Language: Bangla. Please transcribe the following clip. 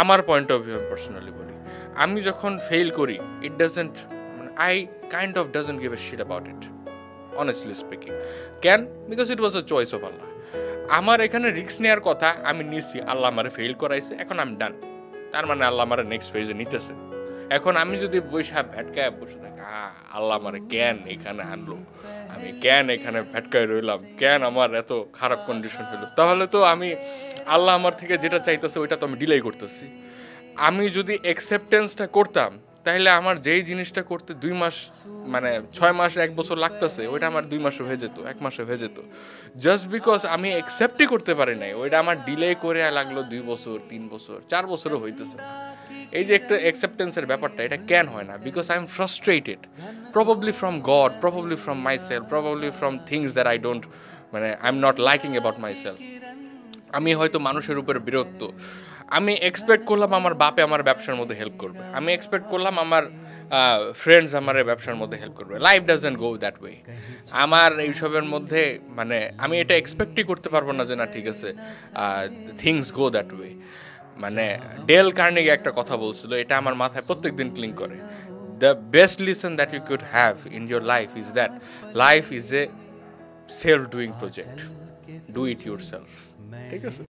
আমার পয়েন্ট অফ ভিউ পার্সোনালি বলি, আমি যখন ফেল করি it doesn't, I kind of doesn't give a shit about it, honestly speaking. কেন? Because it was a choice of Allah. আমার এখানে রিস্ক নেওয়ার কথা আমি নিছি, আল্লাহ আমারে ফেল করাইছে, এখন আমি ডান, তার মানে আল্লাহ আমার নেক্সট ফেজে নিতেছে। এখন আমি যদি বৈশা ভ্যাটকায় বসে থাকি, আল্লাহ আমারে কেন এখানে আনলো, আমি কেন এখানে ভ্যাটকায় রইলাম, কেন আমার এত খারাপ কন্ডিশন হলো, তাহলে তো আমি আল্লাহ আমার থেকে যেটা চাইতেছে ওইটা তো আমি ডিলে করতেছি। আমি যদি অ্যাকসেপ্টেন্সটা করতাম তাহলে আমার যেই জিনিসটা করতে 2 মাস, মানে 6 মাস 1 বছর লাগতেছে, ওইটা আমার 2 মাসে হয়ে যেত, 1 মাসে হয়ে যেত। জাস্ট বিকজ আমি অ্যাকসেপ্টই করতে পারি নাই, ওইটা আমার ডিলে করে লাগলো 2 বছর 3 বছর 4 বছরও হইতেছে না। এই যে একটা অ্যাকসেপ্টেন্সের ব্যাপারটা, এটা কেন হয় না? Because I am frustrated, probably from God, probably from myself, probably from things that I don't, মানে I am not liking about myself. আমি হয়তো মানুষের উপর বিরক্ত। আমি এক্সপেক্ট করলাম আমার বাপে আমার ব্যবসার মধ্যে হেল্প করবে, আমি এক্সপেক্ট করলাম আমার ফ্রেন্ডস আমার ব্যবসার মধ্যে হেল্প করবে। Life doesn't go that way. আমার এইসবের মধ্যে মানে আমি এটা এক্সপেক্টই করতে পারবো না যে না ঠিক আছে থিংস গো দ্যাট ওয়ে। মানে ডেল কার্নেগি একটা কথা বলছিল, এটা আমার মাথায় প্রত্যেক দিন ক্লিং করে। The best lesson that you could have in your life is that life is a self doing project, do it yourself. ঠিক আছে।